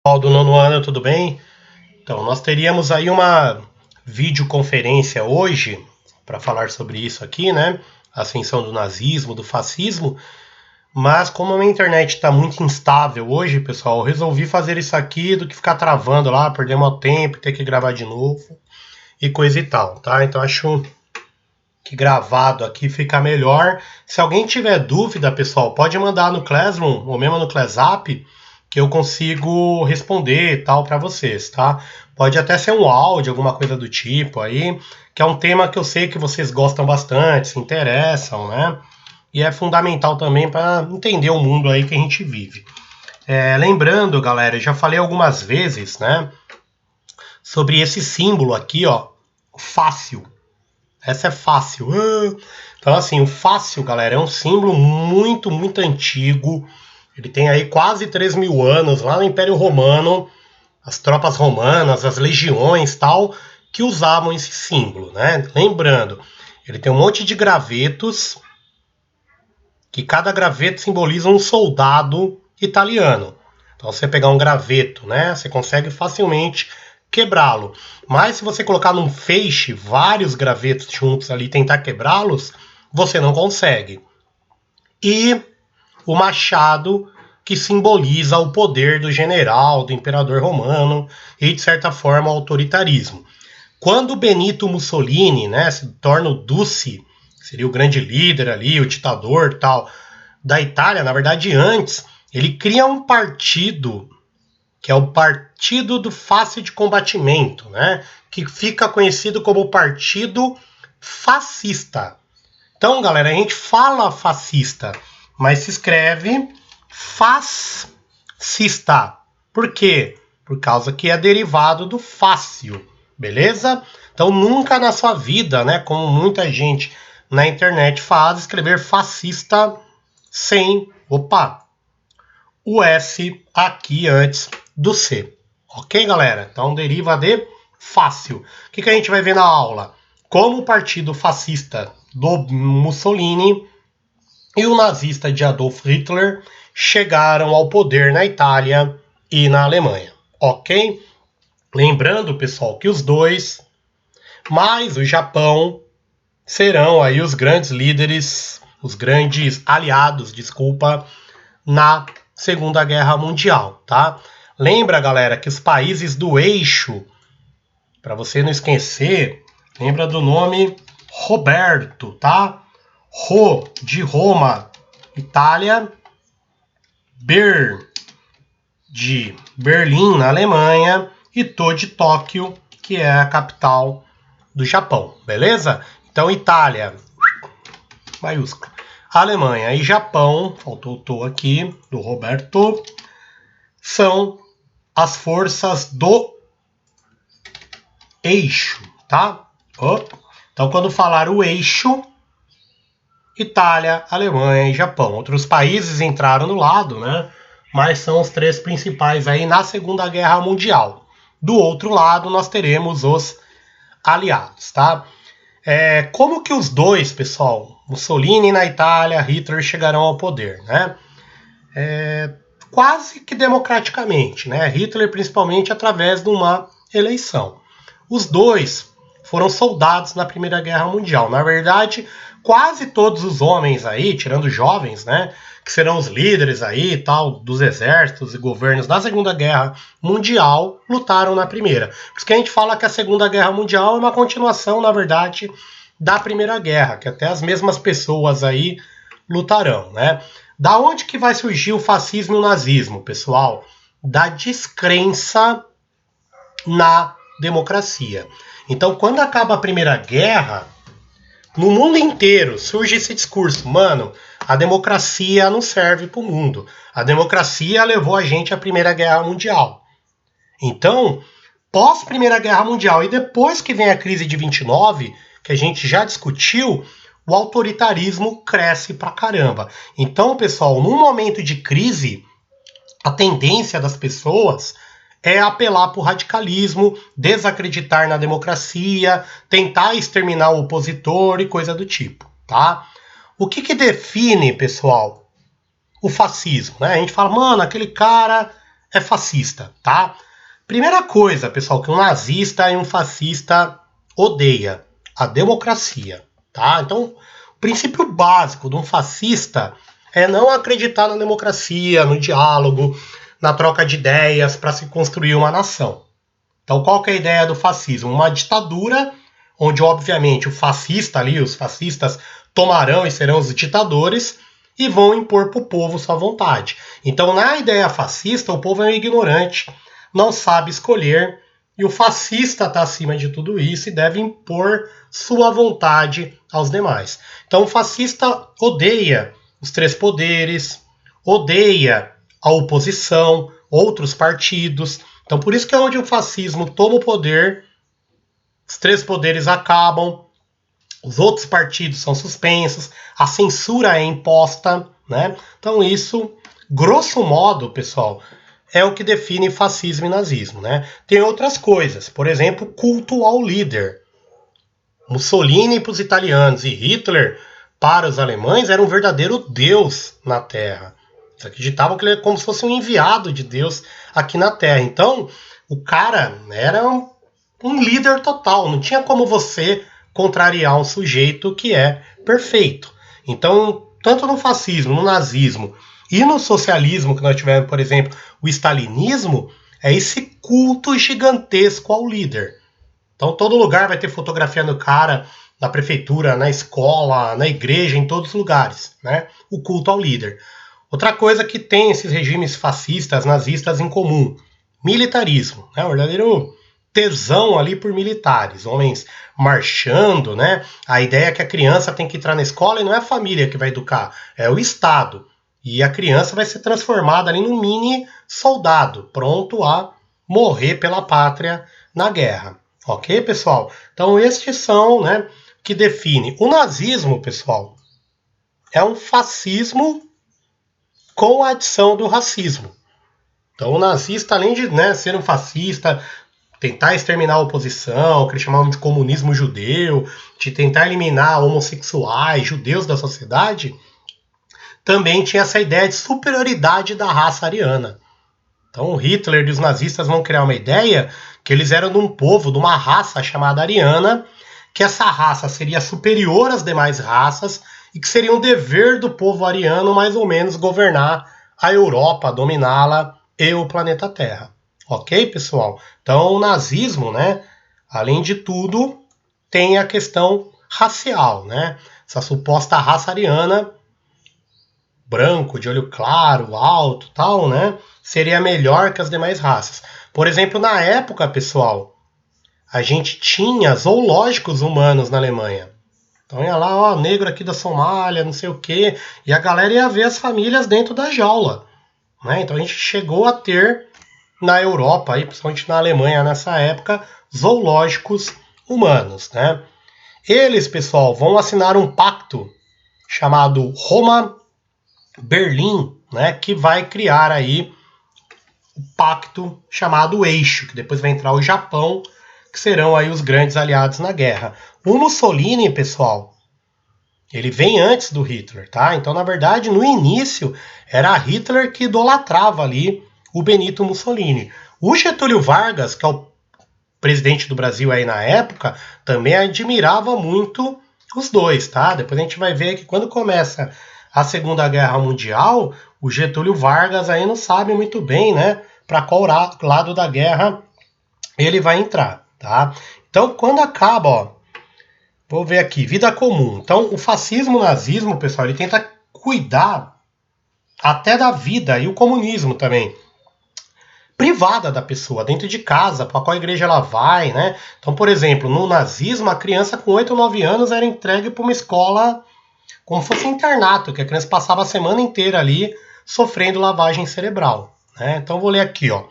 Pessoal do nono ano, tudo bem? Então, nós teríamos aí uma videoconferência hoje para falar sobre isso aqui, né? A ascensão do nazismo, do fascismo. Mas como a minha internet está muito instável hoje, pessoal, eu resolvi fazer isso aqui do que ficar travando lá, perder meu tempo, ter que gravar de novo e coisa e tal, tá? Então acho que gravado aqui fica melhor. Se alguém tiver dúvida, pessoal, pode mandar no Classroom ou mesmo no ClassApp que eu consigo responder e tal para vocês, tá? Pode até ser um áudio, alguma coisa do tipo aí, que é um tema que eu sei que vocês gostam bastante, se interessam, né? E é fundamental também para entender o mundo aí que a gente vive. Lembrando, galera, eu já falei algumas vezes, né, sobre esse símbolo aqui, ó, fácil. Essa é fácil. Então, assim, o fácil, galera, é um símbolo muito, muito antigo. Ele tem aí quase 3.000 anos, lá no Império Romano, as tropas romanas, as legiões tal, que usavam esse símbolo, né? Lembrando, ele tem um monte de gravetos, que cada graveto simboliza um soldado italiano. Então, você pegar um graveto, né? Você consegue facilmente quebrá-lo. Mas se você colocar num feixe vários gravetos juntos ali e tentar quebrá-los, você não consegue. E o machado, que simboliza o poder do general, do imperador romano e, de certa forma, o autoritarismo. Quando Benito Mussolini, né, se torna o Duce, seria o grande líder ali, o ditador tal, da Itália, na verdade antes, ele cria um partido, que é o Partido do Fácil de Combatimento, né, que fica conhecido como o Partido Fascista. Então, galera, a gente fala fascista, mas se escreve fascista. Por quê? Por causa que é derivado do fácil, beleza? Então, nunca na sua vida, né, como muita gente na internet faz, escrever fascista sem, o S aqui antes do C. Ok, galera? Então, deriva de fácil. O que a gente vai ver na aula? Como o partido fascista do Mussolini e o nazista de Adolf Hitler chegaram ao poder na Itália e na Alemanha. Ok? Lembrando, pessoal, que os dois, mais o Japão, serão aí os grandes líderes, os grandes aliados, desculpa, na Segunda Guerra Mundial, tá? Lembra, galera, que os países do eixo, para você não esquecer, lembra do nome Roberto, tá? Ro de Roma, Itália, Ber de Berlim, na Alemanha, e To de Tóquio, que é a capital do Japão, beleza? Então, Itália, maiúsculo. Alemanha e Japão, faltou o To aqui, do Roberto, são as forças do eixo, tá? Então, quando falar o eixo, Itália, Alemanha e Japão. Outros países entraram no lado, né? Mas são os três principais aí na Segunda Guerra Mundial. Do outro lado, nós teremos os aliados, tá? Como que os dois, pessoal, Mussolini na Itália, Hitler, chegarão ao poder, né? Quase que democraticamente, né? Hitler, principalmente, através de uma eleição. Os dois foram soldados na Primeira Guerra Mundial. Na verdade, quase todos os homens aí, tirando jovens, né, que serão os líderes aí, tal, dos exércitos e governos da Segunda Guerra Mundial, lutaram na Primeira. Por isso que a gente fala que a Segunda Guerra Mundial é uma continuação, na verdade, da Primeira Guerra, que até as mesmas pessoas aí lutarão, né? Da onde que vai surgir o fascismo e o nazismo, pessoal? Da descrença na democracia. Então, quando acaba a Primeira Guerra, no mundo inteiro surge esse discurso, mano, a democracia não serve para o mundo. A democracia levou a gente à Primeira Guerra Mundial. Então, pós Primeira Guerra Mundial e depois que vem a crise de 29, que a gente já discutiu, o autoritarismo cresce pra caramba. Então, pessoal, num momento de crise, a tendência das pessoas é apelar para o radicalismo, desacreditar na democracia, tentar exterminar o opositor e coisa do tipo, tá? O que define, pessoal, o fascismo, né? A gente fala, mano, aquele cara é fascista, tá? Primeira coisa, pessoal, que um nazista e um fascista odeia a democracia, tá? Então, o princípio básico de um fascista é não acreditar na democracia, no diálogo, na troca de ideias para se construir uma nação. Então, qual que é a ideia do fascismo? Uma ditadura onde, obviamente, o fascista ali, os fascistas tomarão e serão os ditadores e vão impor para o povo sua vontade. Então, na ideia fascista, o povo é um ignorante, não sabe escolher, e o fascista está acima de tudo isso e deve impor sua vontade aos demais. Então, o fascista odeia os três poderes, odeia a oposição, outros partidos. Então, por isso que é onde o fascismo toma o poder, os três poderes acabam, os outros partidos são suspensos, a censura é imposta, né? Então, isso, grosso modo, pessoal, é o que define fascismo e nazismo, né? Tem outras coisas, por exemplo, culto ao líder. Mussolini para os italianos e Hitler para os alemães era um verdadeiro deus na Terra. Eles acreditavam que ele era como se fosse um enviado de Deus aqui na Terra. Então, o cara era um líder total. Não tinha como você contrariar um sujeito que é perfeito. Então, tanto no fascismo, no nazismo e no socialismo que nós tivemos, por exemplo, o stalinismo, é esse culto gigantesco ao líder. Então, todo lugar vai ter fotografia do cara, na prefeitura, na escola, na igreja, em todos os lugares, né? O culto ao líder. Outra coisa que tem esses regimes fascistas, nazistas em comum, militarismo, né? O verdadeiro tesão ali por militares, homens marchando, né? A ideia é que a criança tem que entrar na escola e não é a família que vai educar, é o Estado. E a criança vai ser transformada ali num mini soldado, pronto a morrer pela pátria na guerra. Ok, pessoal? Então, estes são, né, que define. O nazismo, pessoal, é um fascismo com a adição do racismo. Então, o nazista, além de, né, ser um fascista, tentar exterminar a oposição, que eles chamavam de comunismo judeu, de tentar eliminar homossexuais, judeus da sociedade, também tinha essa ideia de superioridade da raça ariana. Então, o Hitler e os nazistas vão criar uma ideia que eles eram de um povo, de uma raça chamada ariana, que essa raça seria superior às demais raças e que seria um dever do povo ariano, mais ou menos, governar a Europa, dominá-la e o planeta Terra. Ok, pessoal? Então, o nazismo, né, além de tudo, tem a questão racial, né? Essa suposta raça ariana, branco, de olho claro, alto, tal, né? Seria melhor que as demais raças. Por exemplo, na época, pessoal, a gente tinha zoológicos humanos na Alemanha. Então ia lá, ó, negro aqui da Somália, não sei o quê, e a galera ia ver as famílias dentro da jaula, né? Então a gente chegou a ter na Europa, aí, principalmente na Alemanha nessa época, zoológicos humanos, né? Eles, pessoal, vão assinar um pacto chamado Roma-Berlim, né? Que vai criar aí o pacto chamado Eixo, que depois vai entrar o Japão, que serão aí os grandes aliados na guerra. O Mussolini, pessoal, ele vem antes do Hitler, tá? Então, na verdade, no início, era Hitler que idolatrava ali o Benito Mussolini. O Getúlio Vargas, que é o presidente do Brasil aí na época, também admirava muito os dois, tá? Depois a gente vai ver que quando começa a Segunda Guerra Mundial, o Getúlio Vargas aí não sabe muito bem, né, para qual lado da guerra ele vai entrar, tá? Então, quando acaba, ó, vou ver aqui, vida comum. Então, o fascismo, o nazismo, pessoal, ele tenta cuidar até da vida, e o comunismo também, privada da pessoa, dentro de casa, para qual igreja ela vai, né? Então, por exemplo, no nazismo, a criança com 8 ou 9 anos era entregue para uma escola como se fosse um internato, que a criança passava a semana inteira ali sofrendo lavagem cerebral, né? Então, vou ler aqui, ó.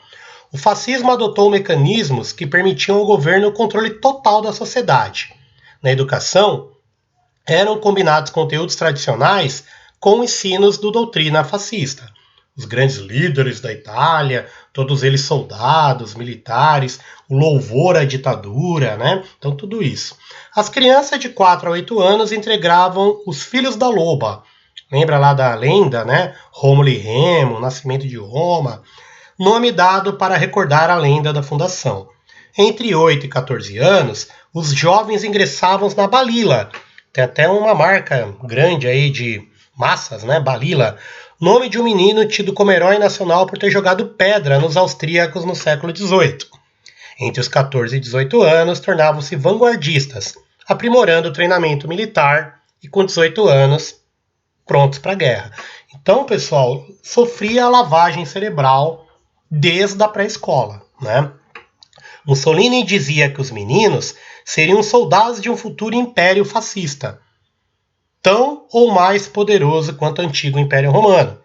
O fascismo adotou mecanismos que permitiam ao governo o controle total da sociedade. Na educação, eram combinados conteúdos tradicionais com ensinos do doutrina fascista. Os grandes líderes da Itália, todos eles soldados, militares, o louvor à ditadura, né? Então, tudo isso. As crianças de 4 a 8 anos entregavam os filhos da loba. Lembra lá da lenda, né? Rômulo e Remo, o nascimento de Roma. nome dado para recordar a lenda da fundação. Entre 8 e 14 anos, os jovens ingressavam na Balila. Tem até uma marca grande aí de massas, né? Balila. Nome de um menino tido como herói nacional por ter jogado pedra nos austríacos no século XVIII. Entre os 14 e 18 anos, tornavam-se vanguardistas, aprimorando o treinamento militar e com 18 anos, prontos para a guerra. Então, pessoal, sofria a lavagem cerebral desde a pré-escola, né? Mussolini dizia que os meninos seriam soldados de um futuro império fascista, tão ou mais poderoso quanto o antigo Império Romano.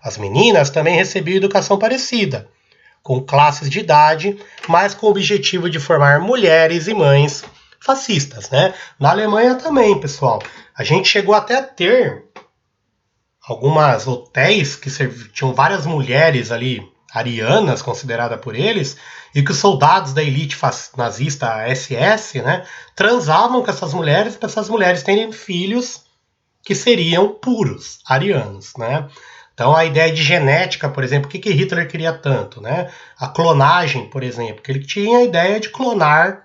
As meninas também recebiam educação parecida, com classes de idade, mas com o objetivo de formar mulheres e mães fascistas, né? Na Alemanha também, pessoal. A gente chegou até a ter algumas hotéis que tinham várias mulheres ali, arianas, considerada por eles, e que os soldados da elite nazista SS, né, transavam com essas mulheres para essas mulheres terem filhos que seriam puros, arianos, né? Então a ideia de genética, por exemplo, o que Hitler queria tanto, né? A clonagem, por exemplo, que ele tinha a ideia de clonar,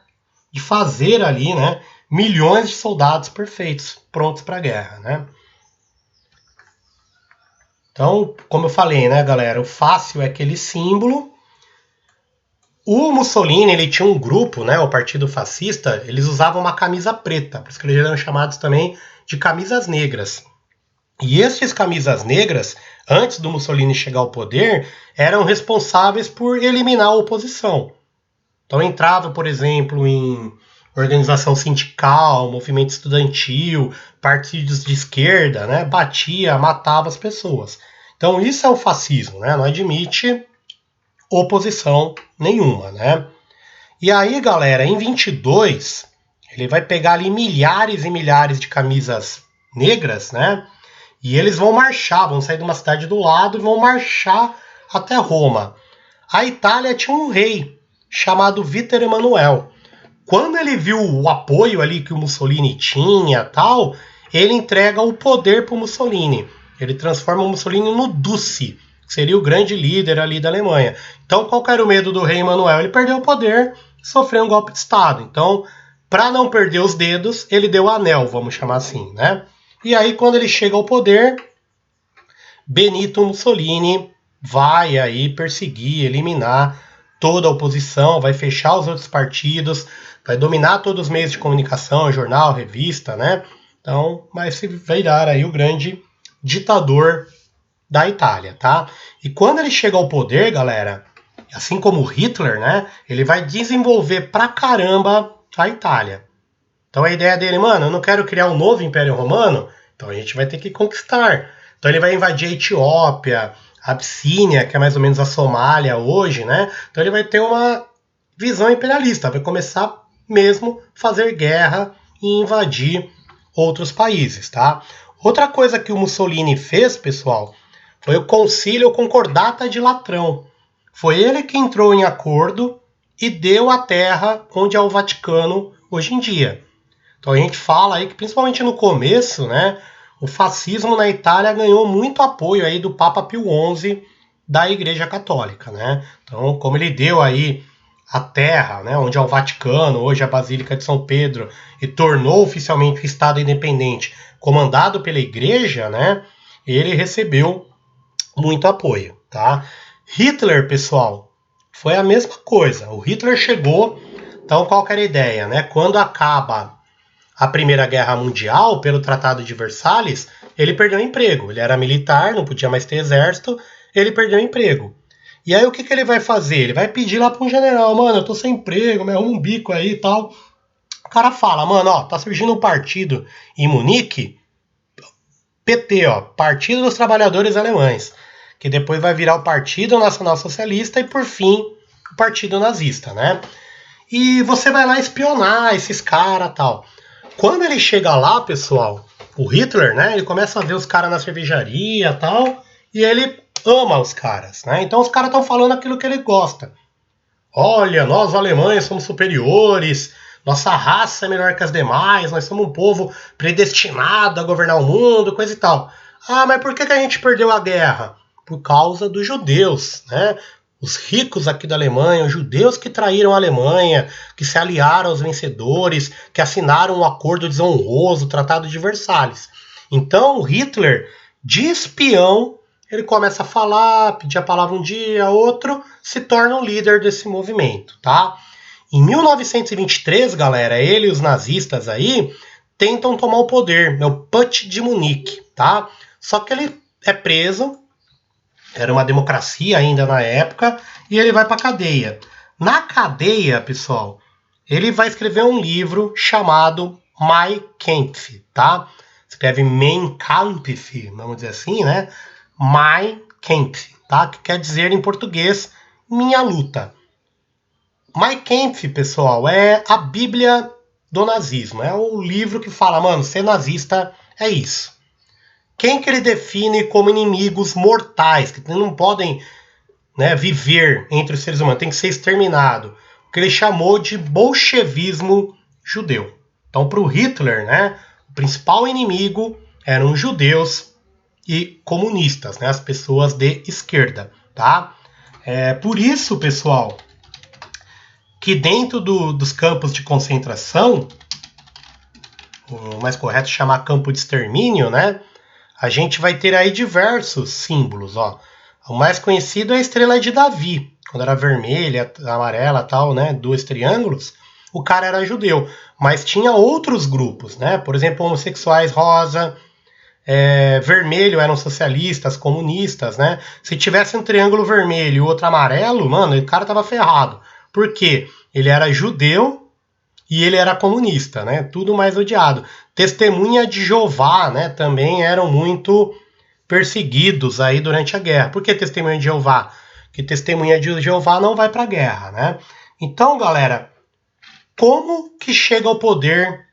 de fazer ali, né, milhões de soldados perfeitos, prontos para a guerra, né? Então, como eu falei, né, galera, o fácil é aquele símbolo. O Mussolini, ele tinha um grupo, né, o Partido Fascista, eles usavam uma camisa preta, por isso que eles eram chamados também de camisas negras. E estes camisas negras, antes do Mussolini chegar ao poder, eram responsáveis por eliminar a oposição. Então entrava, por exemplo, em organização sindical, movimento estudantil, partidos de esquerda, né? Batia, matava as pessoas. Então isso é o fascismo, né? Não admite oposição nenhuma, né? E aí, galera, em 22, ele vai pegar ali milhares e milhares de camisas negras, né? E eles vão marchar, vão sair de uma cidade do lado e vão marchar até Roma. A Itália tinha um rei chamado Vítor Emanuel. Quando ele viu o apoio ali que o Mussolini tinha, tal, ele entrega o poder para o Mussolini. Ele transforma o Mussolini no Duce, que seria o grande líder ali da Alemanha. Então, qual era o medo do rei Emanuel? Ele perdeu o poder, sofreu um golpe de Estado. Então, para não perder os dedos, ele deu o anel, vamos chamar assim, né? E aí, quando ele chega ao poder, Benito Mussolini vai aí perseguir, eliminar toda a oposição, vai fechar os outros partidos, vai dominar todos os meios de comunicação, jornal, revista, né? Então, vai se virar aí o grande ditador da Itália, tá? E quando ele chega ao poder, galera, assim como Hitler, né? Ele vai desenvolver pra caramba a Itália. Então a ideia dele, mano, eu não quero criar um novo Império Romano, então a gente vai ter que conquistar. Então ele vai invadir a Etiópia, a Abissínia, que é mais ou menos a Somália hoje, né? Então ele vai ter uma visão imperialista, vai começar mesmo a fazer guerra e invadir outros países, tá? Outra coisa que o Mussolini fez, pessoal, foi o Concílio Concordata de Latrão. Foi ele que entrou em acordo e deu a terra onde é o Vaticano hoje em dia. Então a gente fala aí que principalmente no começo, né, o fascismo na Itália ganhou muito apoio aí do Papa Pio XI da Igreja Católica, né? Então, como ele deu aí a terra, né, onde é o Vaticano, hoje a Basílica de São Pedro, e tornou oficialmente o Estado independente, comandado pela Igreja, né, ele recebeu muito apoio, tá? Hitler, pessoal, foi a mesma coisa. O Hitler chegou, então qual que era a ideia, né? Quando acaba a Primeira Guerra Mundial, pelo Tratado de Versalhes, ele perdeu o emprego. Ele era militar, não podia mais ter exército, ele perdeu o emprego. E aí o que ele vai fazer? Ele vai pedir lá para um general, mano, eu tô sem emprego, me arruma um bico aí e tal. O cara fala, mano, ó, tá surgindo um partido em Munique, PT, ó, Partido dos Trabalhadores Alemães, que depois vai virar o Partido Nacional Socialista e, por fim, o Partido Nazista, né? E você vai lá espionar esses caras e tal. Quando ele chega lá, pessoal, o Hitler, né, ele começa a ver os caras na cervejaria e tal, e ele ama os caras, né? Então os caras estão falando aquilo que ele gosta. Olha, nós alemães somos superiores, nossa raça é melhor que as demais, nós somos um povo predestinado a governar o mundo, coisa e tal. Ah, mas por que a gente perdeu a guerra? Por causa dos judeus, né? os ricos aqui da Alemanha, os judeus que traíram a Alemanha, que se aliaram aos vencedores, que assinaram um acordo desonroso, o Tratado de Versalhes. Então, o Hitler, de espião, ele começa a falar, pedir a palavra um dia, outro, se torna o líder desse movimento, tá? Em 1923, galera, ele e os nazistas aí tentam tomar o poder, é o Putsch de Munique, tá? Só que ele é preso, era uma democracia ainda na época, e ele vai para cadeia. Na cadeia, pessoal, ele vai escrever um livro chamado Mein Kampf, tá? Escreve Mein Kampf, vamos dizer assim, né? Mein Kampf, tá? Que quer dizer em português, minha luta. Mein Kampf, pessoal, é a Bíblia do nazismo. É o livro que fala, mano, ser nazista é isso. Quem que ele define como inimigos mortais, que não podem, né, viver entre os seres humanos, tem que ser exterminado. O que ele chamou de bolchevismo judeu. Então, para o Hitler, né, o principal inimigo eram os judeus e comunistas, né, as pessoas de esquerda, tá? Por isso, pessoal, que dentro dos campos de concentração, o mais correto é chamar campo de extermínio, né? A gente vai ter aí diversos símbolos, ó. O mais conhecido é a estrela de Davi, quando era vermelha, amarela, tal, né? 2 triângulos. O cara era judeu, mas tinha outros grupos, né? Por exemplo, homossexuais rosa, vermelho eram socialistas, comunistas, né? Se tivesse um triângulo vermelho e outro amarelo, mano, o cara tava ferrado. Por quê? Ele era judeu e ele era comunista, né? Tudo mais odiado. Testemunha de Jeová, né? Também eram muito perseguidos aí durante a guerra. Por que testemunha de Jeová? Que testemunha de Jeová não vai para a guerra, né? Então, galera, como que chega ao poder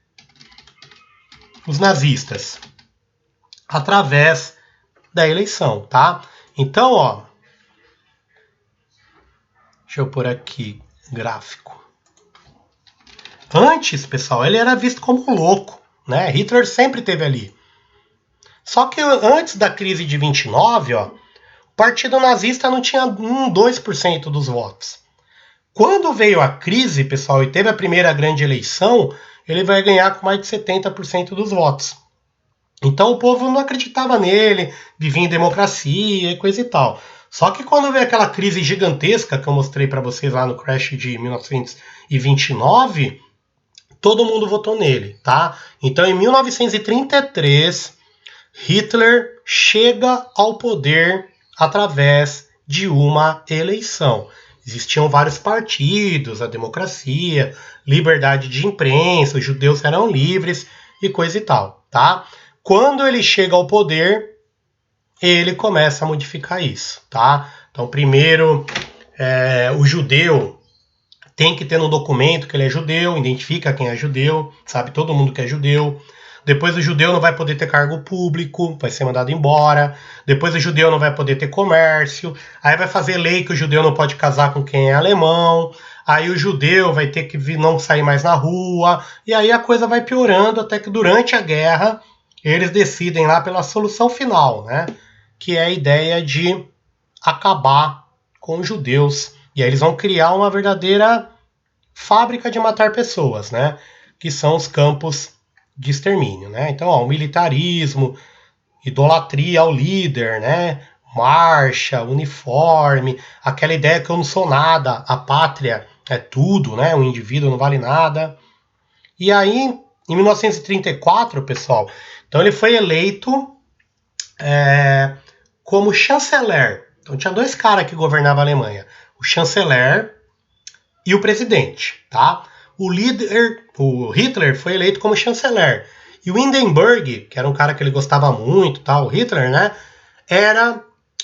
os nazistas? Através da eleição, tá? Então, ó, deixa eu pôr aqui gráfico. Antes, pessoal, ele era visto como louco, né? Hitler sempre esteve ali. Só que antes da crise de 29, ó, o Partido Nazista não tinha 2% dos votos. Quando veio a crise, pessoal, e teve a primeira grande eleição, ele vai ganhar com mais de 70% dos votos. Então o povo não acreditava nele, vivia em democracia e coisa e tal. Só que quando veio aquela crise gigantesca que eu mostrei para vocês lá no crash de 1929, todo mundo votou nele, tá? Então em 1933, Hitler chega ao poder através de uma eleição. Existiam vários partidos, a democracia, liberdade de imprensa, os judeus eram livres e coisa e tal, tá? Quando ele chega ao poder, ele começa a modificar isso, tá? Então, primeiro, o judeu tem que ter no documento que ele é judeu, identifica quem é judeu, sabe todo mundo que é judeu. Depois o judeu não vai poder ter cargo público, vai ser mandado embora. Depois o judeu não vai poder ter comércio. Aí vai fazer lei que o judeu não pode casar com quem é alemão. Aí o judeu vai ter que não sair mais na rua. E aí a coisa vai piorando até que durante a guerra eles decidem lá pela solução final, né? Que é a ideia de acabar com os judeus. E aí eles vão criar uma verdadeira fábrica de matar pessoas, né? Que são os campos de extermínio, né? Então, ó, o militarismo, idolatria ao líder, né? Marcha, uniforme, aquela ideia que eu não sou nada, a pátria é tudo, né? O indivíduo não vale nada. E aí, em 1934, pessoal, então ele foi eleito como chanceler. Então tinha 2 caras que governavam a Alemanha, o chanceler e o presidente, tá? O Hitler foi eleito como chanceler. E o Hindenburg, que era um cara que ele gostava muito, tá? O Hitler, né? Era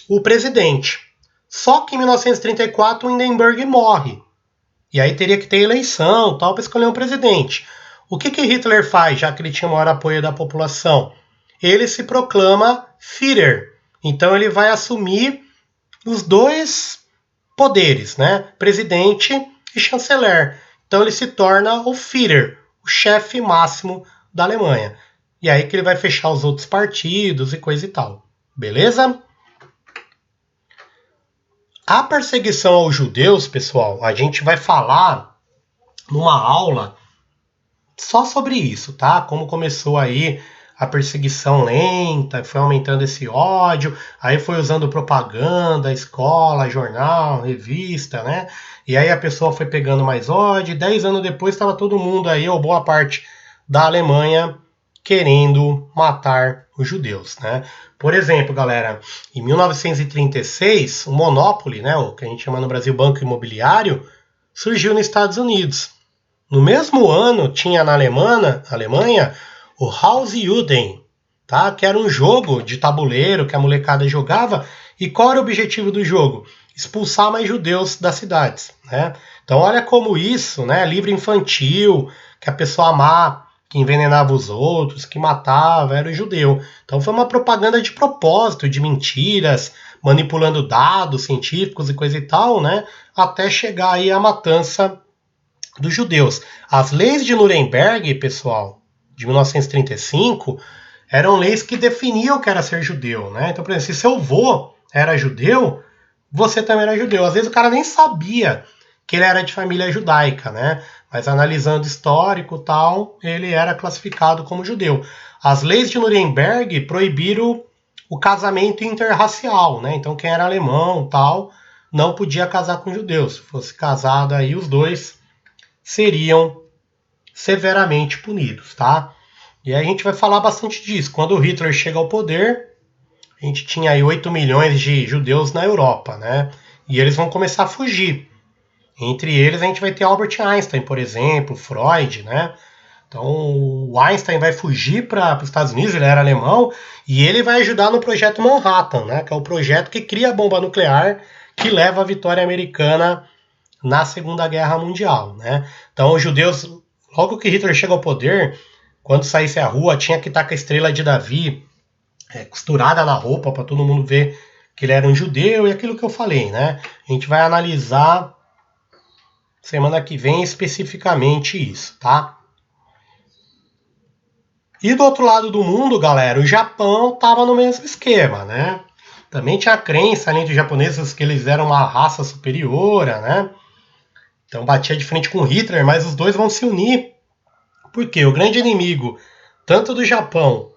o presidente. Só que em 1934 o Hindenburg morre. E aí teria que ter eleição, tal, para escolher um presidente. O que Hitler faz, já que ele tinha o maior apoio da população? Ele se proclama Führer. Então ele vai assumir os 2 poderes, né? Presidente e chanceler. Então ele se torna o Führer, o chefe máximo da Alemanha. E aí que ele vai fechar os outros partidos e coisa e tal. Beleza? A perseguição aos judeus, pessoal, a gente vai falar numa aula só sobre isso, tá? Como começou aí a perseguição lenta, foi aumentando esse ódio, aí foi usando propaganda, escola, jornal, revista, né? E aí a pessoa foi pegando mais ódio, e 10 anos depois estava todo mundo aí, ou boa parte da Alemanha, querendo matar os judeus, né? Por exemplo, galera, em 1936, o Monopoly, né, o que a gente chama no Brasil Banco Imobiliário, surgiu nos Estados Unidos. No mesmo ano, tinha na Alemanha o Hausjuden, tá? Que era um jogo de tabuleiro que a molecada jogava. E qual era o objetivo do jogo? Expulsar mais judeus das cidades, né? Então olha como isso, né? Livro infantil, que a pessoa má, que envenenava os outros, que matava, era o judeu. Então foi uma propaganda de propósito, de mentiras, manipulando dados científicos e coisa e tal, né? Até chegar aí a matança dos judeus. As leis de Nuremberg, pessoal, de 1935, eram leis que definiam o que era ser judeu, né? Então, por exemplo, se seu avô era judeu, você também era judeu. Às vezes o cara nem sabia que ele era de família judaica, né? Mas analisando histórico e tal, ele era classificado como judeu. As leis de Nuremberg proibiram o casamento interracial, né? Então quem era alemão tal não podia casar com judeus. Se fosse casado aí os dois seriam severamente punidos, tá? E aí a gente vai falar bastante disso. Quando o Hitler chega ao poder, a gente tinha aí 8 milhões de judeus na Europa, né? E eles vão começar a fugir. Entre eles a gente vai ter Albert Einstein, por exemplo, Freud, né? Então o Einstein vai fugir para os Estados Unidos, ele era alemão, e ele vai ajudar no projeto Manhattan, né? Que é o projeto que cria a bomba nuclear que leva à vitória americana na Segunda Guerra Mundial, né? Então os judeus, logo que Hitler chega ao poder, quando saísse à rua, tinha que estar com a estrela de Davi costurada na roupa para todo mundo ver que ele era um judeu e aquilo que eu falei, né? A gente vai analisar semana que vem especificamente isso, tá? E do outro lado do mundo, galera, o Japão estava no mesmo esquema, né? Também tinha a crença ali dos japoneses que eles eram uma raça superior, né? Então batia de frente com Hitler, mas os dois vão se unir, porque o grande inimigo, tanto do Japão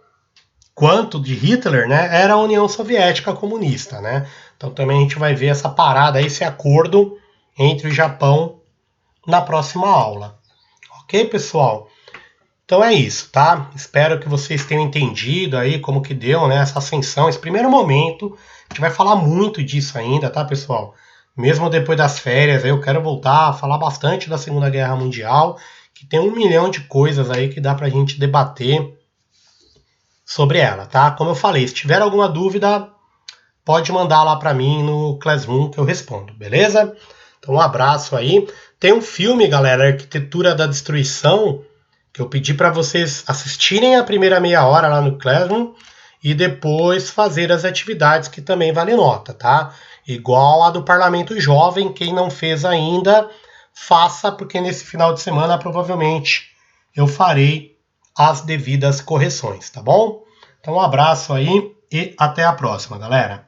quanto de Hitler, né, era a União Soviética comunista, né? Então também a gente vai ver essa parada, esse acordo entre o Japão na próxima aula. Ok, pessoal? Então é isso, tá? Espero que vocês tenham entendido aí como que deu, né, essa ascensão, esse primeiro momento. A gente vai falar muito disso ainda, tá, pessoal? Mesmo depois das férias, eu quero voltar a falar bastante da Segunda Guerra Mundial, que tem 1 milhão de coisas aí que dá pra gente debater sobre ela, tá? Como eu falei, se tiver alguma dúvida, pode mandar lá pra mim no Classroom que eu respondo, beleza? Então um abraço aí. Tem um filme, galera, Arquitetura da Destruição, que eu pedi para vocês assistirem a primeira meia hora lá no Classroom e depois fazer as atividades que também vale nota, tá? Igual a do Parlamento Jovem, quem não fez ainda, faça, porque nesse final de semana provavelmente eu farei as devidas correções, tá bom? Então um abraço aí e até a próxima, galera.